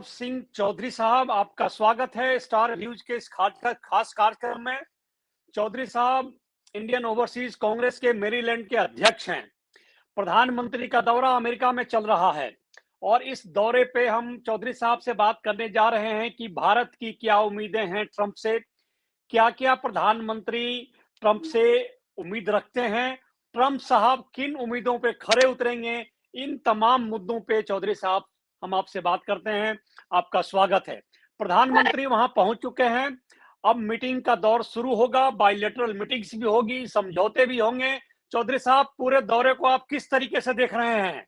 सिंह चौधरी साहब, आपका स्वागत है स्टार व्यूज के इस खास कार्यक्रम में। चौधरी साहब इंडियन ओवरसीज कांग्रेस के मेरीलैंड के अध्यक्ष हैं। प्रधानमंत्री का दौरा अमेरिका में चल रहा है और इस दौरे पे हम चौधरी साहब से बात करने जा रहे हैं कि भारत की क्या उम्मीदें हैं ट्रंप से, क्या क्या प्रधानमंत्री ट्रंप से उम्मीद रखते हैं, ट्रंप साहब किन उम्मीदों पे खरे उतरेंगे। इन तमाम मुद्दों पे चौधरी साहब हम आपसे बात करते हैं। आपका स्वागत है। प्रधानमंत्री वहां पहुंच चुके हैं। अब मीटिंग का दौर शुरू होगा, बायलैटरल मीटिंग्स भी होगी, समझौते भी होंगे। चौधरी साहब, पूरे दौरे को आप किस तरीके से देख रहे हैं?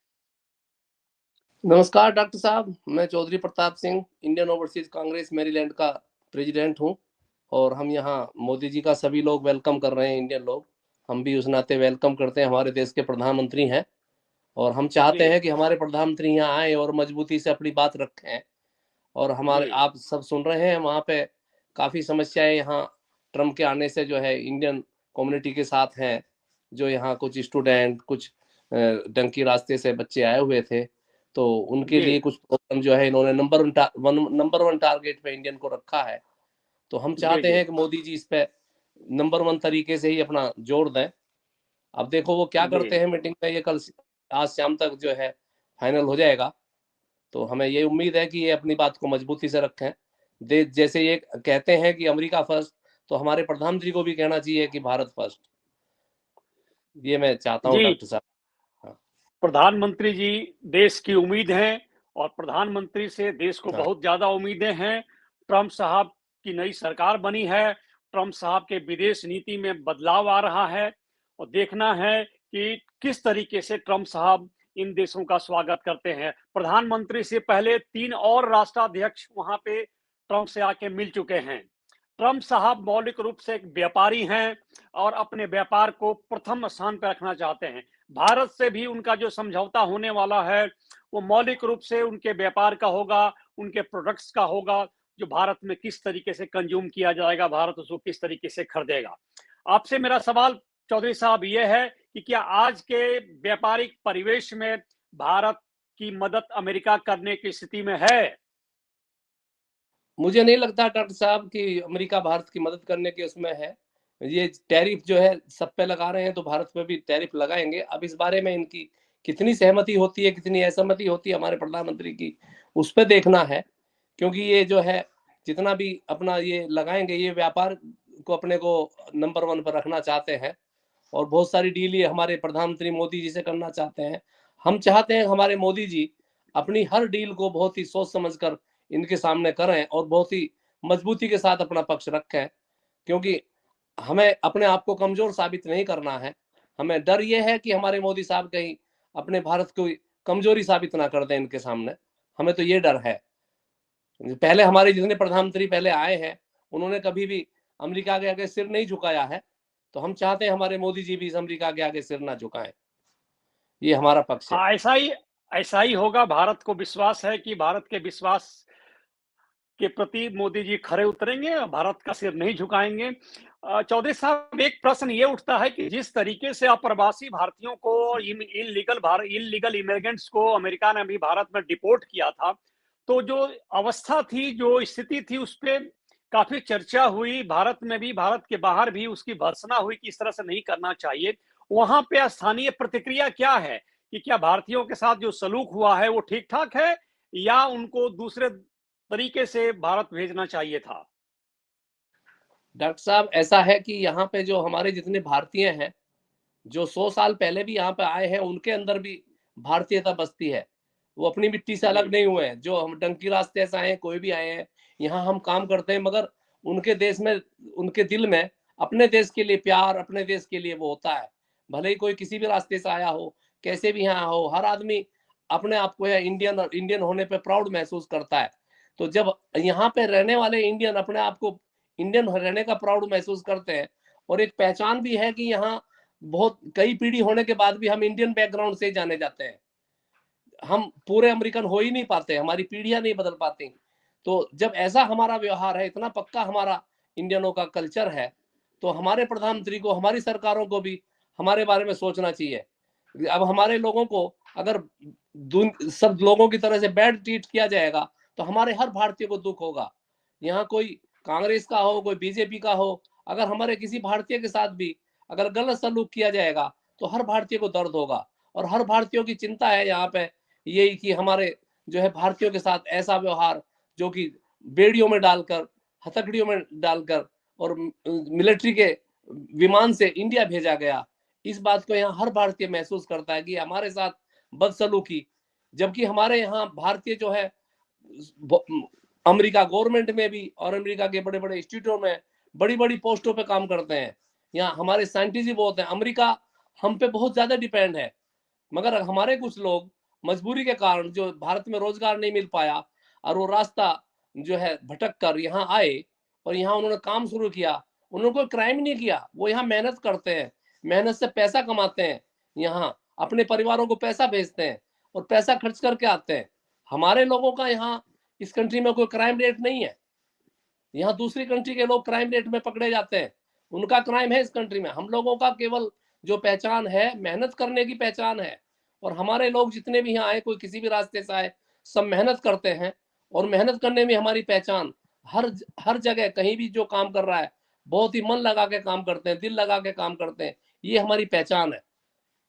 नमस्कार डॉक्टर साहब, मैं Chaudhary Pratap Singh Indian Overseas Congress Maryland का प्रेसिडेंट हूं और हम यहां मोदी जी का सभी लोग वेलकम कर रहे हैं। इंडियन लोग हम भी उस नाते वेलकम करते हैं। हमारे देश के प्रधानमंत्री हैं और हम चाहते हैं कि हमारे प्रधानमंत्री यहाँ आए और मजबूती से अपनी बात रखें। और हमारे आप सब सुन रहे हैं, वहाँ पे काफ़ी समस्याएं यहाँ ट्रम्प के आने से जो है इंडियन कम्युनिटी के साथ हैं। जो यहाँ कुछ स्टूडेंट, कुछ डंकी रास्ते से बच्चे आए हुए थे, तो उनके लिए कुछ प्रॉब्लम जो है इन्होंने नंबर वन टारगेट पे इंडियन को रखा है। तो हम चाहते हैं कि मोदी जी इस पे नंबर वन तरीके से ही अपना जोर दें। अब देखो वो क्या करते हैं मीटिंग में, ये कल आज शाम तक जो है फाइनल हो जाएगा। तो हमें ये उम्मीद है कि ये अपनी बात को मजबूती से रखें। जैसे ये कहते हैं कि अमेरिका फर्स्ट, तो हमारे प्रधानमंत्री को भी कहना चाहिए कि भारत फर्स्ट। ये मैं चाहता हूँ डॉक्टर साहब। प्रधानमंत्री जी देश की उम्मीद हैं और प्रधानमंत्री से देश को बहुत ज्यादा उम्मीदें हैं। ट्रंप साहब की नई सरकार बनी है, ट्रंप साहब के विदेश नीति में बदलाव आ रहा है और देखना है कि किस तरीके से ट्रंप साहब इन देशों का स्वागत करते हैं। प्रधानमंत्री से पहले 3 और राष्ट्राध्यक्ष वहां पे ट्रंप से आके मिल चुके हैं। ट्रंप साहब मौलिक रूप से एक व्यापारी हैं और अपने व्यापार को प्रथम स्थान पर रखना चाहते हैं। भारत से भी उनका जो समझौता होने वाला है वो मौलिक रूप से उनके व्यापार का होगा, उनके प्रोडक्ट्स का होगा, जो भारत में किस तरीके से कंज्यूम किया जाएगा, भारत उसको किस तरीके से खरीदेगा। आपसे मेरा सवाल चौधरी साहब ये है कि क्या आज के व्यापारिक परिवेश में भारत की मदद अमेरिका करने की स्थिति में है? मुझे नहीं लगता डॉक्टर साहब कि अमेरिका भारत की मदद करने के उसमें है। ये टैरिफ जो है सब पे लगा रहे हैं, तो भारत पे भी टैरिफ लगाएंगे। अब इस बारे में इनकी कितनी सहमति होती है, कितनी असहमति होती है हमारे प्रधानमंत्री की, उस पर देखना है। क्योंकि ये जो है जितना भी अपना ये लगाएंगे, ये व्यापार को अपने को नंबर 1 पर रखना चाहते हैं और बहुत सारी डील ये हमारे प्रधानमंत्री मोदी जी से करना चाहते हैं। हम चाहते हैं हमारे मोदी जी अपनी हर डील को बहुत ही सोच समझ कर इनके सामने करें और बहुत ही मजबूती के साथ अपना पक्ष रखें। क्योंकि हमें अपने आप को कमजोर साबित नहीं करना है। हमें डर ये है कि हमारे मोदी साहब कहीं अपने भारत को कमजोरी साबित ना कर दें इनके सामने। हमें तो ये डर है। पहले हमारे जितने प्रधानमंत्री पहले आए हैं, उन्होंने कभी भी अमेरिका के आगे सिर नहीं झुकाया है। तो हम चाहते हैं हमारे मोदी जी भी इस अमेरिका के आगे सिर ना झुकाएं। ये हमारा पक्ष है। ऐसा ही होगा। भारत को विश्वास है कि भारत के विश्वास के प्रति मोदी जी खरे उतरेंगे और भारत का सिर नहीं झुकाएंगे। चौधरी साहब, एक प्रश्न ये उठता है कि जिस तरीके से अप्रवासी भारतीयों को, इलीगल इमिग्रेंट्स को अमेरिका ने अभी भारत में डिपोर्ट किया था, तो जो अवस्था थी, जो स्थिति थी, उस पर काफी चर्चा हुई। भारत में भी, भारत के बाहर भी उसकी भर्त्सना हुई कि इस तरह से नहीं करना चाहिए। वहां पे स्थानीय प्रतिक्रिया क्या है कि क्या भारतीयों के साथ जो सलूक हुआ है वो ठीक ठाक है या उनको दूसरे तरीके से भारत भेजना चाहिए था? डॉक्टर साहब, ऐसा है कि यहाँ पे जो हमारे जितने भारतीय हैं, जो 100 साल पहले भी यहाँ पे आए हैं, उनके अंदर भी भारतीयता बसती है। वो अपनी मिट्टी से अलग नहीं हुए हैं। जो हम डंकी रास्ते से आए हैं, कोई भी आए हैं, यहाँ हम काम करते हैं, मगर उनके देश में, उनके दिल में अपने देश के लिए प्यार, अपने देश के लिए वो होता है। भले ही कोई किसी भी रास्ते से आया हो, कैसे भी यहाँ हो, हर आदमी अपने आप को इंडियन होने पे प्राउड महसूस करता है। तो जब यहाँ पे रहने वाले इंडियन अपने आप को इंडियन रहने का प्राउड महसूस करते हैं और एक पहचान भी है कि यहाँ बहुत कई पीढ़ी होने के बाद भी हम इंडियन बैकग्राउंड से जाने जाते हैं। हम पूरे अमेरिकन हो ही नहीं पाते, हमारी पीढ़ियां नहीं बदल पाती। तो जब ऐसा हमारा व्यवहार है, इतना पक्का हमारा इंडियनों का कल्चर है, तो हमारे प्रधानमंत्री को, हमारी सरकारों को भी हमारे बारे में सोचना चाहिए। अब हमारे लोगों को अगर सब लोगों की तरह से बैड ट्रीट किया जाएगा, तो हमारे हर भारतीय को दुख होगा। यहाँ कोई कांग्रेस का हो, कोई बीजेपी का हो, अगर हमारे किसी भारतीय के साथ भी अगर गलत सलूक किया जाएगा तो हर भारतीय को दर्द होगा। और हर भारतीयों की चिंता है यहाँ पे यही कि हमारे जो है भारतीयों के साथ ऐसा व्यवहार जो कि बेड़ियों में डालकर, हथकड़ियों में डालकर और मिलिट्री के विमान से इंडिया भेजा गया, इस बात को यहाँ हर भारतीय महसूस करता है कि हमारे साथ बदसलूकी, जबकि हमारे यहाँ भारतीय जो है अमेरिका गवर्नमेंट में भी और अमेरिका के बड़े बड़े इंस्टीट्यूटों में बड़ी बड़ी पोस्टों पे काम करते हैं। यहाँ हमारे साइंटिस्ट भी बहुत हैं। अमेरिका हम पे बहुत ज्यादा डिपेंड है, मगर हमारे कुछ लोग मजबूरी के कारण जो भारत में रोजगार नहीं मिल पाया और वो रास्ता जो है भटक कर यहाँ आए और यहाँ उन्होंने काम शुरू किया। उन्होंने कोई क्राइम नहीं किया, वो यहाँ मेहनत करते हैं, मेहनत से पैसा कमाते हैं, यहाँ अपने परिवारों को पैसा भेजते हैं और पैसा खर्च करके आते हैं। हमारे लोगों का यहाँ इस कंट्री में कोई क्राइम रेट नहीं है। यहाँ दूसरी कंट्री के लोग क्राइम रेट में पकड़े जाते हैं, उनका क्राइम है इस कंट्री में। हम लोगों का केवल जो पहचान है मेहनत करने की पहचान है। और हमारे लोग जितने भी यहाँ आए, कोई किसी भी रास्ते से आए, सब मेहनत करते हैं और मेहनत करने में हमारी पहचान। हर जगह कहीं भी जो काम कर रहा है बहुत ही मन लगा के काम करते हैं, दिल लगा के काम करते हैं, ये हमारी पहचान है।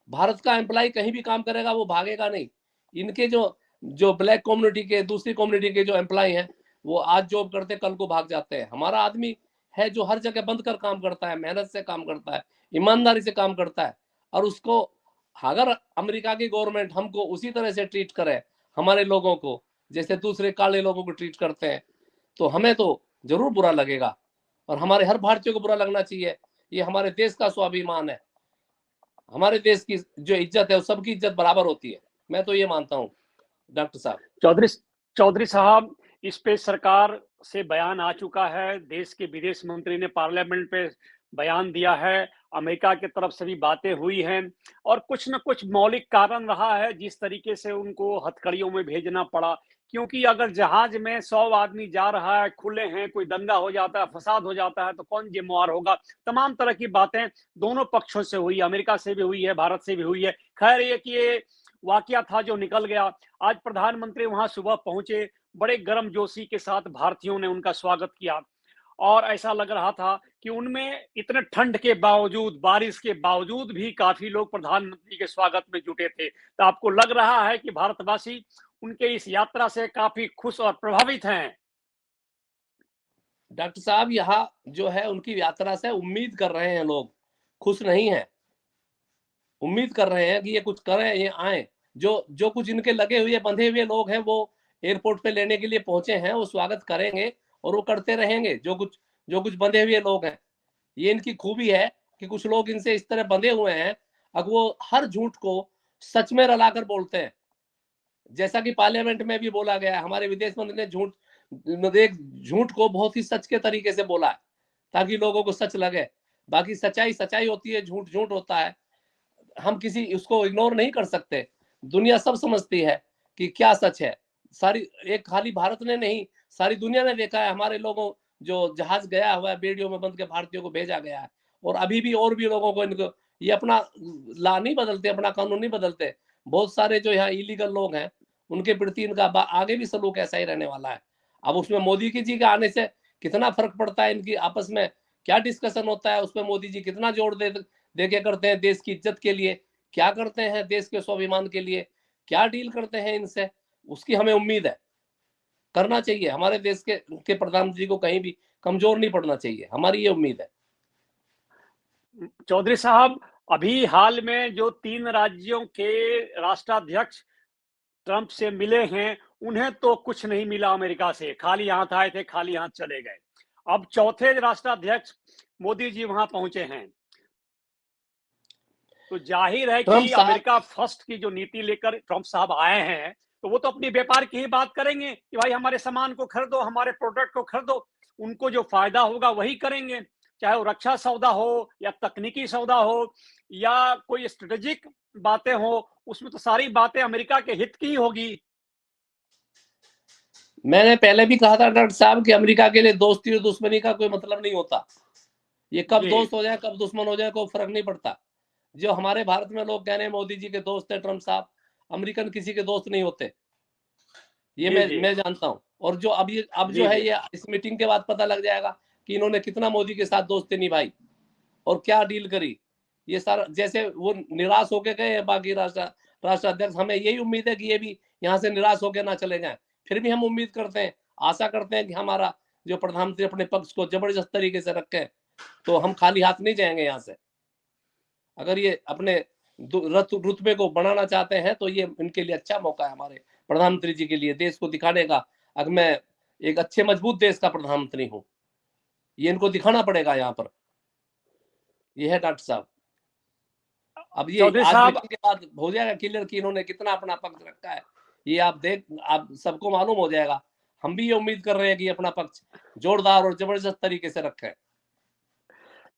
भारत का एम्प्लॉय कहीं भी काम करेगा वो भागेगा नहीं। इनके जो ब्लैक कम्युनिटी के, दूसरी कम्युनिटी के जो एम्प्लॉय हैं वो आज जॉब करते कल को भाग जाते हैं। हमारा आदमी है जो हर जगह बंद कर काम करता है, मेहनत से काम करता है, ईमानदारी से काम करता है। और उसको अगर अमेरिका की गवर्नमेंट हमको उसी तरह से ट्रीट करे, हमारे लोगों को जैसे दूसरे काले लोगों को ट्रीट करते हैं, तो हमें तो जरूर बुरा लगेगा और हमारे हर भारतीय को बुरा लगना चाहिए। ये हमारे देश का स्वाभिमान है। हमारे देश की जो इज्जत है वो सबकी इज्जत बराबर होती है, मैं तो ये मानता हूँ। डॉक्टर साहब। चौधरी साहब, इस पे सरकार से बयान आ चुका है, देश के विदेश मंत्री ने पार्लियामेंट पे बयान दिया है, अमेरिका की तरफ से भी बातें हुई हैं और कुछ न कुछ मौलिक कारण रहा है जिस तरीके से उनको हथकड़ियों में भेजना पड़ा। क्योंकि अगर जहाज में 100 आदमी जा रहा है, खुले हैं, कोई दंगा हो जाता है, फसाद हो जाता है तो कौन जिम्मेवार होगा। तमाम तरह की बातें दोनों पक्षों से हुई, अमेरिका से भी हुई है, भारत से भी हुई है। खैर ये कि ये वाकया था जो निकल गया। आज प्रधानमंत्री वहां सुबह पहुंचे, बड़े गर्मजोशी के साथ भारतीयों ने उनका स्वागत किया और ऐसा लग रहा था कि उनमें इतने ठंड के बावजूद, बारिश के बावजूद भी काफी लोग प्रधानमंत्री के स्वागत में जुटे थे। तो आपको लग रहा है कि भारतवासी उनके इस यात्रा से काफी खुश और प्रभावित हैं? डॉक्टर साहब, यहाँ जो है उनकी यात्रा से उम्मीद कर रहे हैं लोग, खुश नहीं है। उम्मीद कर रहे हैं कि ये कुछ करें, ये आए। जो कुछ इनके लगे हुए बंधे हुए लोग हैं वो एयरपोर्ट पे लेने के लिए पहुंचे हैं, वो स्वागत करेंगे और वो करते रहेंगे। जो कुछ बंधे हुए लोग हैं, ये इनकी खूबी है कि कुछ लोग इनसे इस तरह बंधे हुए हैं, अब वो हर झूठ को सच में रलाकर बोलते हैं। जैसा कि पार्लियामेंट में भी बोला गया, हमारे विदेश मंत्री ने झूठ को बहुत ही सच के तरीके से बोला है ताकि लोगों को सच लगे। बाकी सच्चाई सच्चाई होती है, झूठ झूठ होता है। हम किसी उसको इग्नोर नहीं कर सकते। दुनिया सब समझती है कि क्या सच है। सारी एक खाली भारत ने नहीं, सारी दुनिया ने देखा है। हमारे लोगों जो जहाज गया हुआ है, बेड़ियों में बंद के भारतीयों को भेजा गया है और अभी भी और भी लोगों को, इनको ये अपना ला नहीं बदलते, अपना कानून नहीं बदलते। बहुत सारे जो यहाँ इलीगल लोग हैं उनके प्रति इनका आगे भी सलूक ऐसा ही रहने वाला है। अब उसमें मोदी जी के आने से कितना फर्क पड़ता है, इनकी आपस में क्या डिस्कशन होता है, उसमें मोदी जी कितना जोर देके करते हैं देश की इज्जत के लिए, क्या करते हैं देश के स्वाभिमान के लिए, क्या डील करते हैं इनसे, उसकी हमें उम्मीद है। करना चाहिए, हमारे देश के प्रधानमंत्री को कहीं भी कमजोर नहीं पड़ना चाहिए, हमारी ये उम्मीद है। चौधरी साहब, अभी हाल में जो 3 राज्यों के राष्ट्राध्यक्ष ट्रंप से मिले हैं, उन्हें तो कुछ नहीं मिला अमेरिका से, खाली हाथ आए थे, खाली हाथ चले गए। अब चौथे राष्ट्राध्यक्ष मोदी जी वहां पहुंचे हैं, तो जाहिर है कि अमेरिका फर्स्ट की जो नीति लेकर ट्रंप साहब आए हैं, तो वो तो अपनी व्यापार की ही बात करेंगे कि भाई हमारे सामान को खरीदो, हमारे प्रोडक्ट को खरीदो। उनको जो फायदा होगा वही करेंगे, चाहे वो रक्षा सौदा हो या तकनीकी सौदा हो या कोई स्ट्रेटेजिक बातें हो, उसमें तो सारी बातें अमेरिका के हित की ही होगी। मैंने पहले भी कहा था डॉक्टर साहब कि अमेरिका के लिए दोस्ती और दुश्मनी का कोई मतलब नहीं होता। ये कब दोस्त हो जाए कब दुश्मन हो जाए कोई फर्क नहीं पड़ता। जो हमारे भारत में लोग कह रहे हैं मोदी जी के दोस्त है ट्रंप साहब, अमेरिकन किसी के दोस्त नहीं होते। ये मैं जानता हूँ। और जो अब जो है ये इस मीटिंग के बाद पता लग जाएगा कि इन्होंने कितना मोदी के साथ दोस्ती निभाई और क्या डील करी। ये सारा जैसे वो निराश होके गए हैं बाकी राष्ट्राध्यक्ष, हमें यही उम्मीद है कि ये भी यहाँ से निराश होकर ना चले जाएं। फिर भी हम उम्मीद करते हैं, आशा करते हैं कि हमारा जो प्रधानमंत्री अपने पक्ष को जबरदस्त तरीके से रखे, तो हम खाली हाथ नहीं जाएंगे यहाँ से। अगर ये अपने रुतबे को बढ़ाना चाहते हैं तो ये इनके लिए अच्छा मौका है, हमारे प्रधानमंत्री जी के लिए, देश को दिखाने का। अगर मैं एक अच्छे मजबूत देश का प्रधानमंत्री हूँ, ये इनको दिखाना पड़ेगा यहाँ पर। ये है डॉक्टर साहब। अब ये आज मीटिंग के बाद हो जाएगा क्लियर कि इन्होंने कितना अपना पक्ष रखा है। ये आप सबको मालूम हो जाएगा। हम भी ये उम्मीद कर रहे हैं कि अपना पक्ष जोरदार और जबरदस्त तरीके से रखें।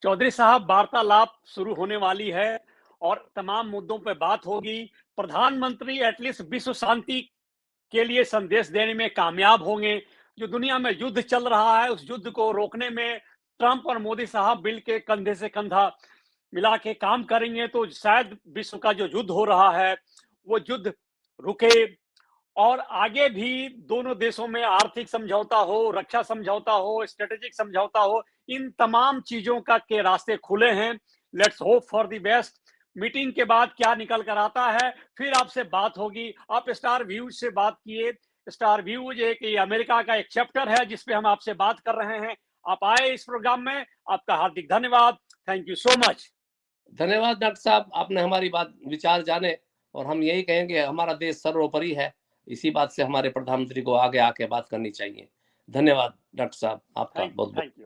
चौधरी साहब, वार्तालाप शुरू होने वाली है और तमाम मुद्दों पर बात होगी। प्रधानमंत्री एटलीस्ट विश्व शांति के लिए संदेश देने में कामयाब होंगे। जो दुनिया में युद्ध चल रहा है, उस युद्ध को रोकने में ट्रंप और मोदी साहब मिल के कंधे से कंधा मिला के काम करेंगे तो शायद विश्व का जो युद्ध हो रहा है वो युद्ध रुके और आगे भी दोनों देशों में आर्थिक समझौता हो, रक्षा समझौता हो, स्ट्रेटेजिक समझौता हो, इन तमाम चीजों का के रास्ते खुले हैं। Let's hope for the best. Meeting के बाद क्या निकल कर आता है फिर आपसे बात होगी। आप स्टार व्यूज से बात किए। स्टार व्यूज एक अमेरिका का एक चैप्टर है जिसपे हम आपसे बात कर रहे हैं। आप आए इस प्रोग्राम में, आपका हार्दिक धन्यवाद। Thank you so much. धन्यवाद डॉक्टर साहब, आपने हमारी बात विचार जाने, और हम यही कहेंगे हमारा देश सर्वोपरि है। इसी बात से हमारे प्रधानमंत्री को आगे आके बात करनी चाहिए। धन्यवाद डॉक्टर साहब, आपका बहुत बहुत।